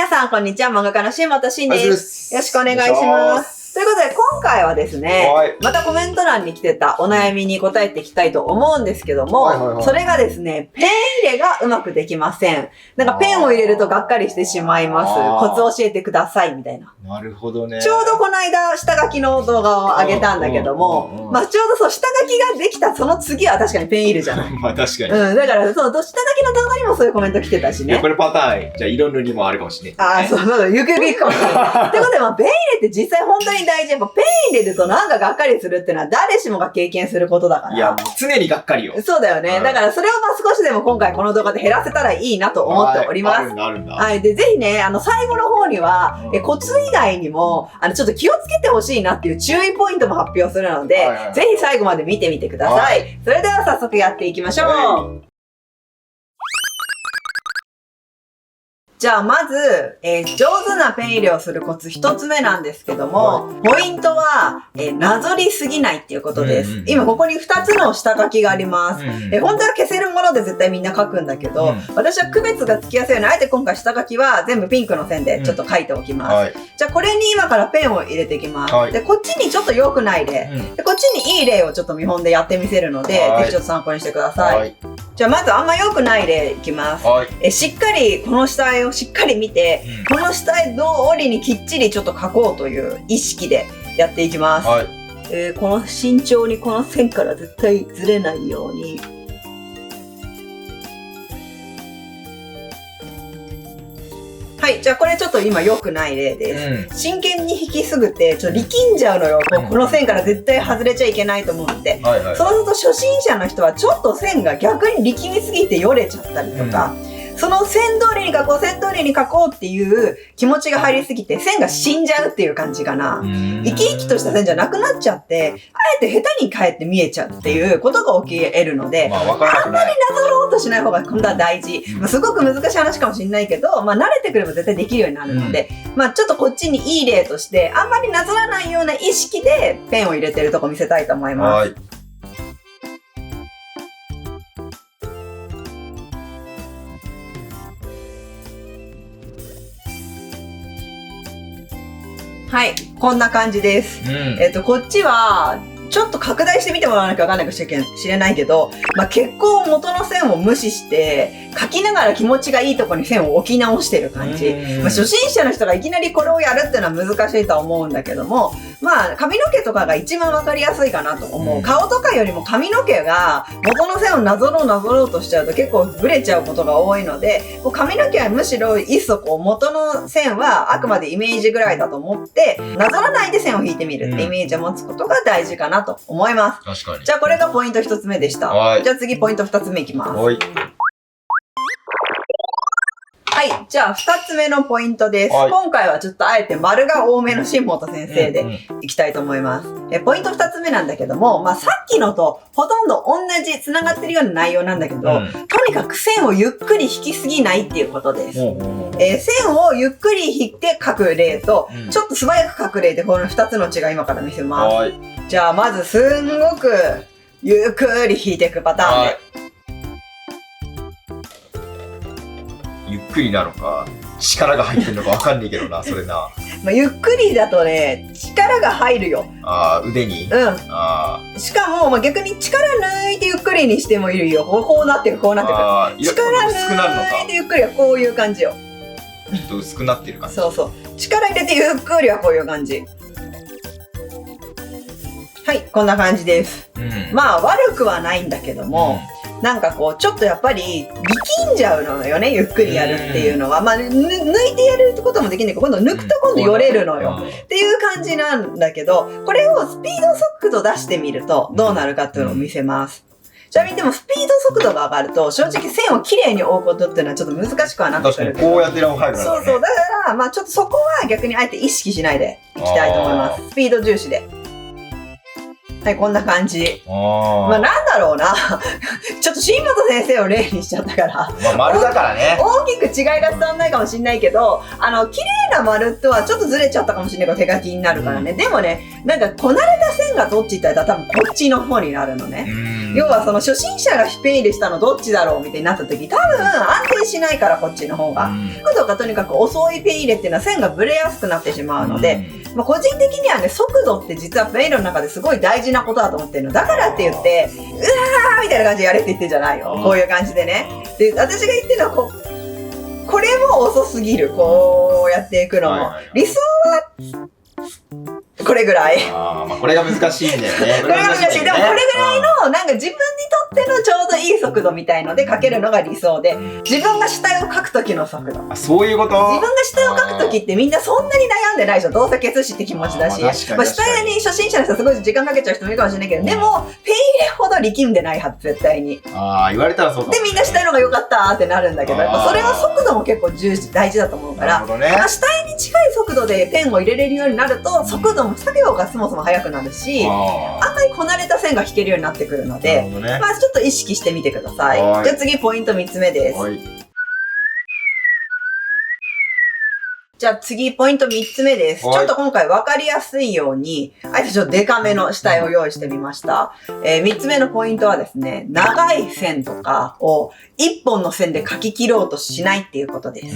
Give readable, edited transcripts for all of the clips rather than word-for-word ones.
皆さん、こんにちは。漫画家の新本慎です。よろしくお願いします。ということで、今回はですね、またコメント欄に来てたお悩みに答えていきたいと思うんですけども、それがですね、ペン入れがうまくできません。なんかペンを入れるとがっかりしてしまいます。コツを教えてください、みたいな。なるほどね。ちょうどこの間、下書きの動画を上げたんだけども、まあちょうどそう、下書きができたその次は確かにペン入れじゃない。まあ確かに。だからそう、下書きの動画にもそういうコメント来てたしね。これパターン、じゃあ色塗りもあるかもしれない。そう、ゆくゆくいくかもしれない。ってことで、まあペン入れって実際本当に大事。やっぱペン入れるとなんかがっかりするっていうのは誰しもが経験することだから。いや、常にがっかりよ。そうだよね。だからそれをまあ少しでも今回この動画で減らせたらいいなと思っております。はい。で、ぜひね、最後の方には、コツ以外にも、ちょっと気をつけてほしいなっていう注意ポイントも発表するので、ぜひ最後まで見てみてください。それでは早速やっていきましょう。じゃあまず、上手なペン入れをするコツ一つ目なんですけども、ポイントは、なぞりすぎないっていうことです。今ここに2つの下書きがあります。本当は消せるもので絶対みんな書くんだけど、私は区別がつきやすいように、あえて今回下書きは全部ピンクの線でちょっと書いておきます。じゃあこれに今からペンを入れていきます。で、こっちにちょっと良くない例、で、こっちにいい例をちょっと見本でやってみせるので、ぜひちょっと参考にしてください。じゃあまずあんま良くない例いきます。しっかりこの下絵をしっかり見て、この下絵通りにきっちりちょっと描こうという意識でやっていきます。この慎重にこの線から絶対ずれないように。はい。じゃあこれちょっと今良くない例です。真剣に引きすぐて、ちょっと力んじゃうのよ。この線から絶対外れちゃいけないと思って。そうすると初心者の人はちょっと線が逆に力みすぎてよれちゃったりとか、その線通りに描こう、線通りに描こうっていう気持ちが入りすぎて、線が死んじゃうっていう感じかな。生き生きとした線じゃなくなっちゃって、あえて下手にかえって見えちゃうっていうことが起き得るので、あんまりなぞろうとしない方が今度は大事。すごく難しい話かもしれないけど、慣れてくれば絶対できるようになるので、ちょっとこっちにいい例として、あんまりなぞらないような意識でペンを入れてるとこ見せたいと思います。はい、こんな感じです。こっちは、ちょっと拡大してみてもらわなきゃわかんないかもしれないけど、結構元の線を無視して、描きながら気持ちがいいところに線を置き直してる感じ。初心者の人がいきなりこれをやるっていうのは難しいとは思うんだけども、髪の毛とかが一番わかりやすいかなと思う。顔とかよりも髪の毛が元の線をなぞろうとしちゃうと結構ブレちゃうことが多いので、髪の毛はむしろいっそ元の線はあくまでイメージぐらいだと思って、なぞらないで線を引いてみるってイメージを持つことが大事かなと思います。確かに。じゃあこれがポイント1つ目でした。じゃあ次ポイント2つ目いきます。はい。じゃあ、2つ目のポイントです。今回はちょっとあえて丸が多めの新本先生でいきたいと思います。ポイント2つ目なんだけども、さっきのとほとんど同じ繋がってるような内容なんだけど、とにかく線をゆっくり引きすぎないっていうことです。線をゆっくり引いて描く例と、ちょっと素早く描く例でこの2つの違い今から見せます。じゃあ、まずすんごくゆっくり引いていくパターンで。ゆっくりなのか、力が入ってるのかわかんないけどな、それな。ゆっくりだとね、力が入るよ。腕に？しかも、逆に力抜いてゆっくりにしてもいいよ。こうなってる、こうなってる。力抜いてゆっくりはこういう感じよ。ちょっと薄くなってる感じ。そうそう。力入れてゆっくりはこういう感じ。はい、こんな感じです。悪くはないんだけども、なんかちょっとやっぱり力んじゃうのよね、ゆっくりやるっていうのは。抜いてやることもできないけど、今度抜くと今度よれるのよ。っていう感じなんだけど、これをスピード速度出してみるとどうなるかっていうのを見せます。ちなみにでもスピード速度が上がると、正直線をきれいに追うことっていうのはちょっと難しくはなってくる。確かにこうやってラン入るからね。そう。だから、ちょっとそこは逆にあえて意識しないでいきたいと思います。スピード重視で。はい、こんな感じ。なんだろうな。ちょっと新本先生を例にしちゃったから。まあ、丸だからね。大きく違いが伝わんないかもしれないけど、綺麗な丸とはちょっとずれちゃったかもしれないけど手書きになるからね。でもね、なんかこなれた線がどっちって言ったら多分こっちの方になるのね。要はその初心者がペン入れしたのどっちだろうみたいになった時、多分安定しないからこっちの方が。速度がとにかく遅いペン入れっていうのは線がブレやすくなってしまうので、まあ、個人的にはね、速度って実はペン入れの中ですごい大事なことだと思ってるの。だからって言って、うわーみたいな感じでやれって言ってんじゃないよ。こういう感じでね。で、私が言ってるのはこれも遅すぎる。こうやっていくのも。理想は、これぐらい。まあこれが難しいんだよね。これが難しい。でもこれぐらいの、なんか自分にとってのちょうどいい速度みたいので書けるのが理想で、自分が主体を書くときの速度。あ、そういうこと？自分が主体を書くときってみんなそんなに悩んでないでしょ。どうせ消すしって気持ちだし。まあ主体に初心者の人はすごい時間かけちゃう人もいるかもしれないけど、でも、ペン入れほど力んでないはず、絶対に。言われたらそうかも。で、みんな主体の方が良かったーってなるんだけど、やっぱそれは速度も結構大事だと思うから、なるほどね。まあ、主体に近い速度でペンを入れれるようになると、速度も作業がそもそも速くなるし、あんまりこなれた線が引けるようになってくるので、まあちょっと意識してみてください。じゃあ次ポイント3つ目です。じゃあ次ポイント3つ目です。ちょっと今回分かりやすいように、あえてちょっとデカめの主体を用意してみました。3つ目のポイントはですね、長い線とかを1本の線で書き切ろうとしないっていうことです。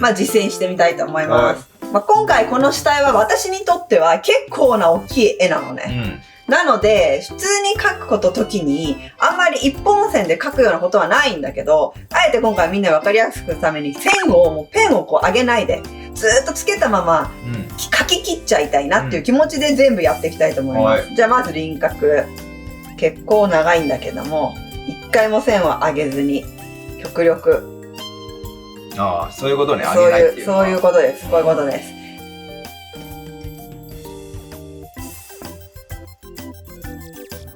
まあ実践してみたいと思います。まあ、今回この主体は私にとっては結構な大きい絵なのね。なので、普通に描くこと時に、あんまり一本線で描くようなことはないんだけど、あえて今回みんな分かりやすくするために線をもうペンをこう上げないで、ずーっとつけたまま描き切っちゃいたいなっていう気持ちで全部やっていきたいと思います。じゃあまず輪郭。結構長いんだけども、一回も線を上げずに、極力。そういうことね、上げないっていう。そういうことです。こういうことです。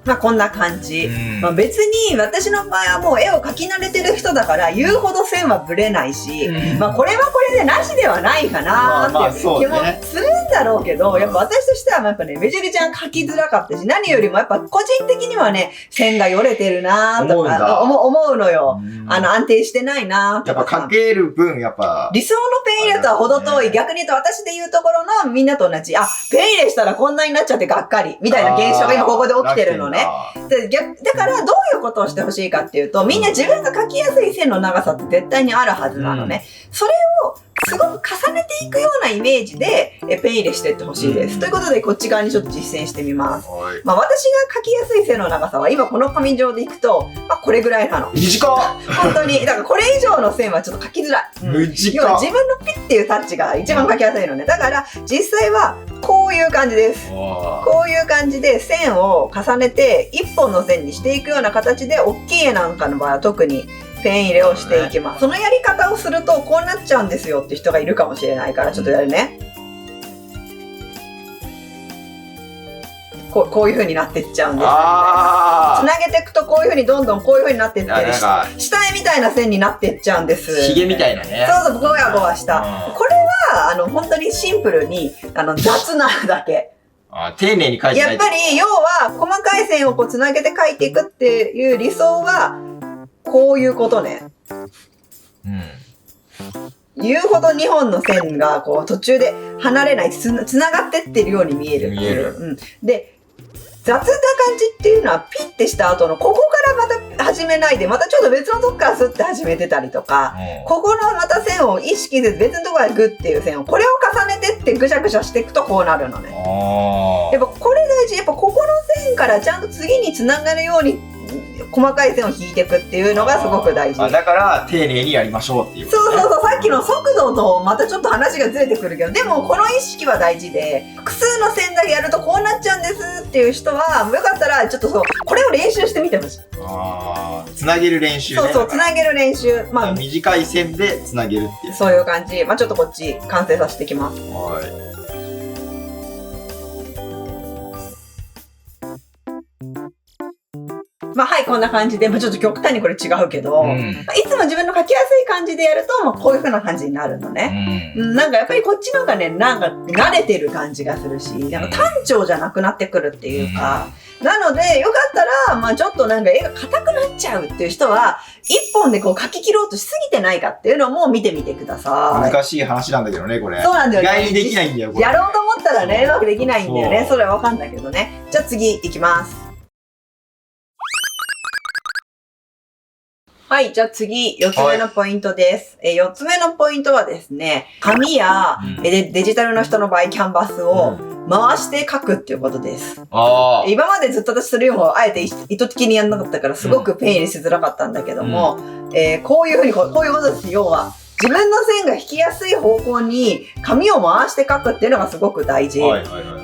まあこんな感じ。まあ別に私の場合はもう絵を描き慣れてる人だから言うほど線はぶれないし、まあこれはこれでなしではないかなーっていう気もするんだろうけど、やっぱ私としてはやっぱね、めちゃめちゃ描きづらかったし、何よりもやっぱ個人的にはね、線がよれてるなーとか思うのよ。安定してないなーとか。やっぱ描ける分、やっぱ。理想のペン入れとは程遠い。逆に言うと私で言うところのみんなと同じ。ペン入れしたらこんなになっちゃってがっかり。みたいな現象が今ここで起きてるのね。だからどういうことをしてほしいかっていうと、みんな自分が描きやすい線の長さって絶対にあるはずなのね。それをすごく重ねていくようなイメージでペン入れしていってほしいです。ということでこっち側にちょっと実践してみます。まあ私が描きやすい線の長さは今この紙上でいくと、まあこれぐらいなの。短っ！本当に。だからこれ以上の線はちょっと描きづらい。要は自分のピッっていうタッチが一番描きやすいのね。だから実際はこういう感じです。こういう感じで線を重ねて一本の線にしていくような形で、大きい絵なんかの場合は特にペン入れをしていきます。そのやり方をするとこうなっちゃうんですよって人がいるかもしれないからちょっとやるね。こういう風になっていっちゃうんですよ、ね。つなげていくとこういう風にどんどんこういう風になっていって、下絵みたいな線になっていっちゃうんです。ヒゲみたいなね。そうそう、ゴワゴワした。これは本当にシンプルに雑なだけ。丁寧に描いてない。やっぱり要は細かい線をこうつなげて描いていくっていう理想はこういうことね。言うほど2本の線がこう途中で離れない、つながってってるように見える。で、雑な感じっていうのはピッてした後のここからまた始めないで、またちょっと別のとこからスッて始めてたりとか、ここのまた線を意識せず別のところでグッっていう線を、これを重ねてってぐしゃぐしゃしていくとこうなるのね。やっぱこれ大事。やっぱここの線からちゃんと次につながるように細かい線を引いていくっていうのがすごく大事。だから丁寧にやりましょうっていう、ね。そうそうそう。さっきの速度とまたちょっと話がずれてくるけど、でもこの意識は大事で、複数の線だけやるとこうなっちゃうんですっていう人は、よかったらちょっとこれを練習してみてほしい。つなげる練習ね。そうそう、つなげる練習。まあ短い線でつなげるっていう。そういう感じ。まあちょっとこっち完成させていきます。まあはい、こんな感じで、まあちょっと極端にこれ違うけど、まあいつも自分の描きやすい感じでやると、まあこういう風な感じになるのね。なんかやっぱりこっちの方がね、なんか慣れてる感じがするし、なんか単調じゃなくなってくるっていうか、なので、よかったら、まあちょっとなんか絵が硬くなっちゃうっていう人は、一本でこう描き切ろうとしすぎてないかっていうのも見てみてください。難しい話なんだけどね、これ。そうなんだよね。意外にできないんだよ、これ。やろうと思ったらね、うまくできないんだよね。それはわかんないけどね。じゃあ次いきます。はい、じゃあ次、4つ目のポイントです。4つ目のポイントはですね、紙や、デジタルの人の場合、キャンバスを回して書くっていうことです。今までずっと私それをあえて意図的にやんなかったからすごくペン入れしづらかったんだけども、こういうふうに、こういうことです。要は、自分の線が引きやすい方向に紙を回して書くっていうのがすごく大事。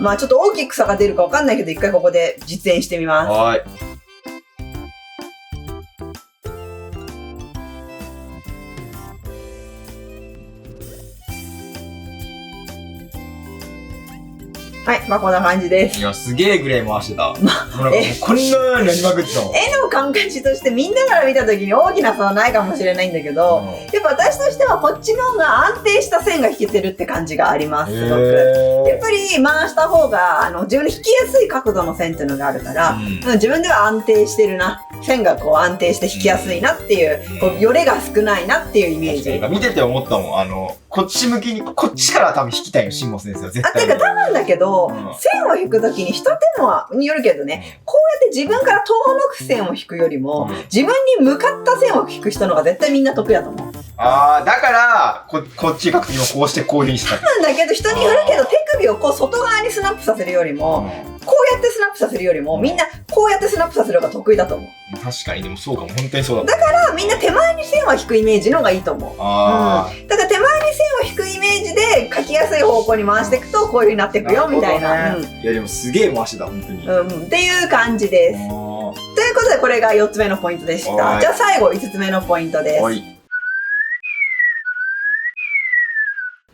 まあちょっと大きく差が出るかわかんないけど、一回ここで実演してみます。はい。はい、まあこんな感じです。いや、すげえグレー回してた。もうなんかもうこんなようになりまくってたもん。絵の感覚としてみんなから見た時に大きな差はないかもしれないんだけど、やっぱ私としてはこっちの方が安定した線が引けてるって感じがあります、すごく。やっぱり回した方が自分の引きやすい角度の線っていうのがあるから、自分では安定してるな。線がこう安定して引きやすいなっていう、こうよれが少ないなっていうイメージ。見てて思ったもん。こっち向きに、こっちから多分引きたいの、慎吾先生は絶対。てか多分だけど、線を引くときに一手間によるけどね、こうやって自分から遠のく線を引くよりも、自分に向かった線を引く人の方が絶対みんな得意だと思う。ああ、だから、こっち書くときもこうしてこういうふうにした。なんだけど、人によるけど、手首をこう外側にスナップさせるよりも、こうやってスナップさせるよりも、みんなこうやってスナップさせる方が得意だと思う。確かに、でもそうかも、本当にそうだ。だから、みんな手前に線を引くイメージの方がいいと思う。だから手前に線を引くイメージで描きやすい方向に回していくと、こういう風になっていくよ、みたいな。いや、でもすげえ回してた、本当に。っていう感じです。ということで、これが4つ目のポイントでした。じゃあ最後、5つ目のポイントです。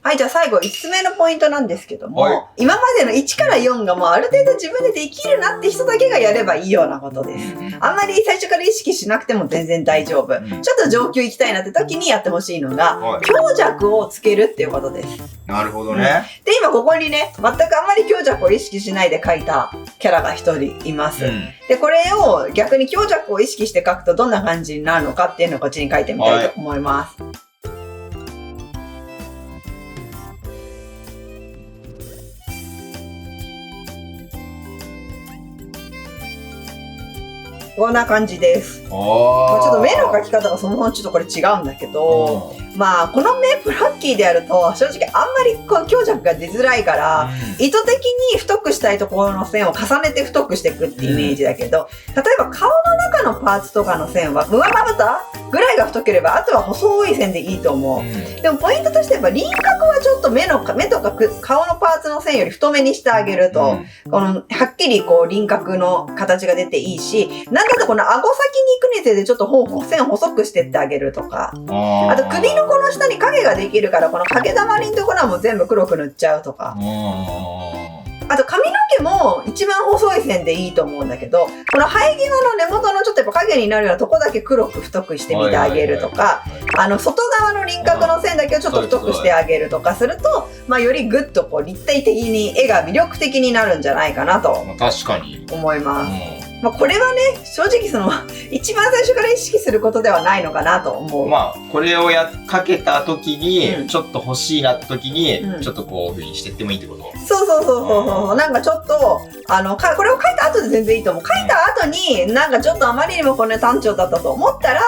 はい、じゃあ最後、5つ目のポイントなんですけども、今までの1から4がもうある程度自分でできるなって人だけがやればいいようなことです。あんまり最初から意識しなくても全然大丈夫。ちょっと上級行きたいなって時にやってほしいのが、強弱をつけるっていうことです。なるほどね。で、今ここにね、全くあんまり強弱を意識しないで描いたキャラが一人います。で、これを逆に強弱を意識して描くとどんな感じになるのかっていうのをこっちに描いてみたいと思います。こんな感じです。ちょっと目の描き方がそもそもちょっとこれ違うんだけど、まあこの目プラッキーでやると正直あんまりこう強弱が出づらいから、意図的に太くしたいところの線を重ねて太くしていくってイメージだけど、例えば顔の中のパーツとかの線は上まぶたぐらいが太ければあとは細い線でいいと思う。でもポイントとしてやっぱ輪郭はちょっと目とか顔のパーツの線より太めにしてあげると、このはっきりこう輪郭の形が出ていいし、なんだとこの顎先に行くにつれてちょっと線を細くしてってあげるとか、あと首のこの下に影ができるからこの影だまりのところはもう全部黒く塗っちゃうとか、あと髪の毛も一番細い線でいいと思うんだけど、この生え際の根元のちょっとやっぱ影になるようなとこだけ黒く太くしてみてあげるとか、外側の輪郭の線だけをちょっと太くしてあげるとかすると、まあよりぐっとこう立体的に絵が魅力的になるんじゃないかなと確かに思います。まあこれはね、正直一番最初から意識することではないのかなと思う。まあ、これをかけた時に、ちょっと欲しいなって時に、ちょっとこういう風にしてってもいいってこと？そう。なんかちょっと、これを書いた後で全然いいと思う。書いた後に、なんかちょっとあまりにもこれ単調だったと思ったら、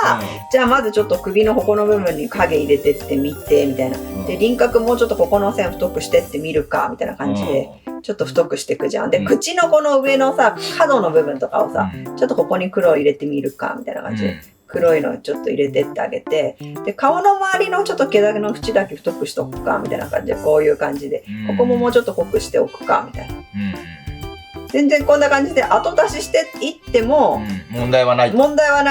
じゃあまずちょっと首のここの部分に影入れてってみて、みたいな。で、輪郭もうちょっとここの線太くしてってみるか、みたいな感じで。ちょっと太くしていくじゃん。で、口のこの上のさ、角の部分とかをさ、ちょっとここに黒を入れてみるか、みたいな感じで。黒いのをちょっと入れてってあげて、で、顔の周りのちょっと毛だけの縁だけ太くしとくか、みたいな感じで、こういう感じで、ここももうちょっと濃くしておくか、みたいな。全然こんな感じで後出ししていっても、問題はな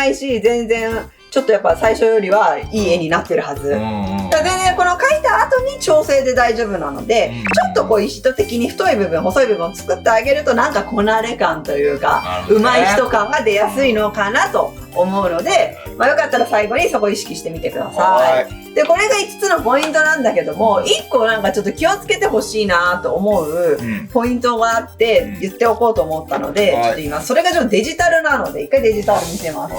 いし、全然、ちょっとやっぱ最初よりはいい絵になってるはず。だから全然この描いたた後に調整で大丈夫なので、ちょっとこう意図的に太い部分細い部分を作ってあげるとなんかこなれ感というか、うまい人感が出やすいのかなと思うので、よかったら最後にそこ意識してみてください。でこれが5つのポイントなんだけども、1個なんかちょっと気をつけてほしいなと思うポイントがあって言っておこうと思ったので、ちょっと今それがちょっとデジタルなので一回デジタル見せます。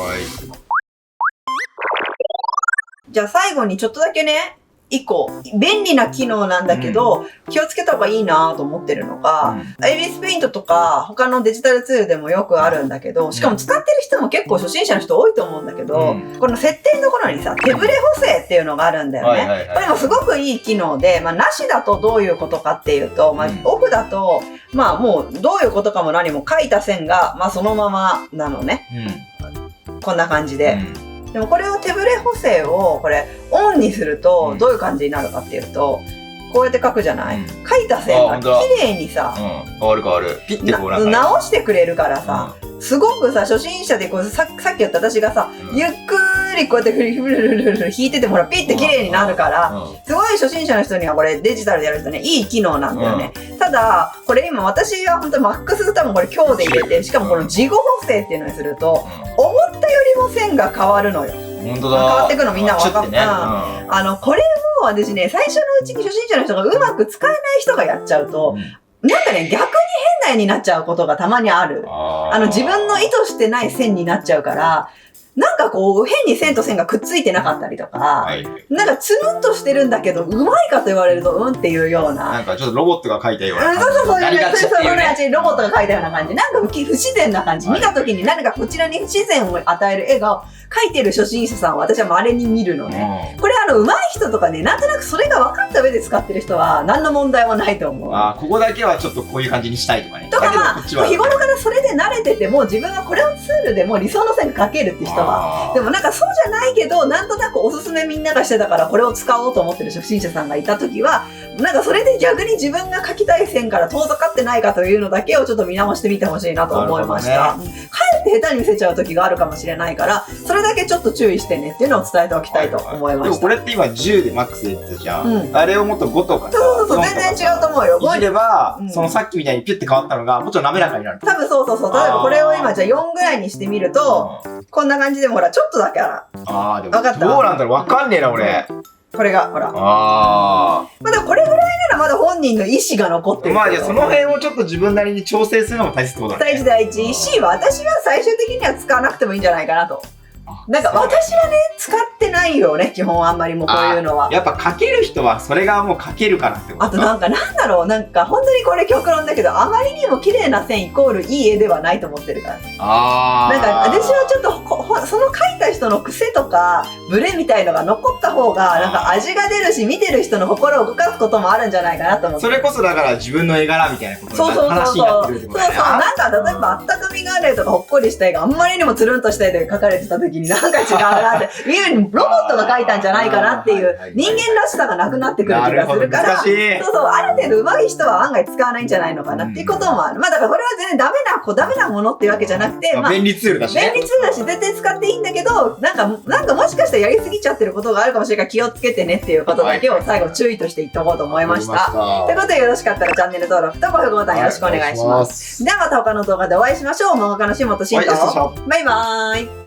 じゃあ最後にちょっとだけね、1個便利な機能なんだけど、気をつけた方がいいなと思ってるのが、エビスペイントとか他のデジタルツールでもよくあるんだけど、しかも使ってる人も結構初心者の人多いと思うんだけど、この設定のところにさ、手ブレ補正っていうのがあるんだよね。これもすごくいい機能で、なしだとどういうことかっていうと、オフだと、もうどういうことかも何も書いた線が、そのままなのね。こんな感じで。でもこれを手ブレ補正をこれオンにするとどういう感じになるかっていうと、こうやって書くじゃない、書いた線が綺麗にさ、変わる変わる。ピッてこうなんか直してくれるからさ、すごくさ、初心者でこうさっき言った私がさ、ゆっくりこうやってフルフルフルフル引いててもピッて綺麗になるから、すごい初心者の人にはこれデジタルでやるとね、いい機能なんだよね。ただ、これ今私は本当マックス多分これ強で入れて、しかもこの事後補正っていうのにすると、思ったよりも線が変わるのよ。本当だ。変わってくのみんな分かった。これも私ね、最初のうちに初心者の人がうまく使えない人がやっちゃうと、なんかね、逆に変な絵になっちゃうことがたまにある。自分の意図してない線になっちゃうから、なんかこう、変に線と線がくっついてなかったりとか、なんかつるんとしてるんだけど、うまいかと言われると、っていうような。なんかちょっとロボットが描いたような。そう、ロボットが描いたような感じ。なんか不自然な感じ。見た時に何かこちらに不自然を与える絵が描いてる初心者さんは私は稀に見るのね。これ上手い人とかね、なんとなくそれが分かった上で使ってる人は何の問題はないと思う。ここだけはちょっとこういう感じにしたいとかね。とか日頃からそれで慣れてても、自分がこれをツールでも理想の線描けるって人は。でもなんかそうじゃないけど、なんとなくおすすめみんながしてたからこれを使おうと思ってる初心者さんがいた時は、なんかそれで逆に自分が描きたい線から遠ざかってないかというのだけをちょっと見直してみてほしいなと思いました。かえって下手に見せちゃう時があるかもしれないから、それだけちょっと注意してねっていうのを伝えておきたいと思いました。でもこれって今10でマックスで言ってたじゃん。あれをもっと5とかさ。そう、全然違うと思うよ。いじれば、そのさっきみたいにピュッて変わったのがもうちょっと滑らかになる。多分そう。例えばこれを今じゃあ4ぐらいにしてみると、こんな感じでもほら、ちょっとだけでもどうなんだろう、わかんねえな、俺。これが、ほら。だからこれぐらいならまだ本人の意思が残ってる。じゃあその辺をちょっと自分なりに調整するのも大切ってことだね。第一。C は私は最終的には使わなくてもいいんじゃないかなと。なんか私はね、使ってないよね、基本あんまりもうこういうのは。やっぱ書ける人はそれがもう書けるからってこと。あとなんだろう、なんか本当にこれ極論だけど、あまりにも綺麗な線イコールいい絵ではないと思ってるから。なんか私はちょっとその描いた人の癖とかブレみたいのが残った方がなんか味が出るし、見てる人の心を動かすこともあるんじゃないかなと思って。それこそだから自分の絵柄みたいなことに話になってくるってことだよね。なんか例えばあったかみがある絵とかほっこりした絵があんまりにもつるんとした絵で描かれてた時になんか違うなって、ロボットが描いたんじゃないかなっていう人間らしさがなくなってくる気がするから、ある程度上手い人は案外使わないんじゃないのかなっていうこともある。だからこれは全然ダメなものっていうわけじゃなくて、便利ツールだしね。便利ツールだし絶対使っていいんだけど、なんかもしかしたらやりすぎちゃってることがあるかもしれないから気をつけてねっていうことだけを最後注意として言っておこうと思いました。ということでよろしかったらチャンネル登録と高評価ボタンよろしくお願いします。ではまた他の動画でお会いしましょう。漫画家の下本慎と。バイバーイ。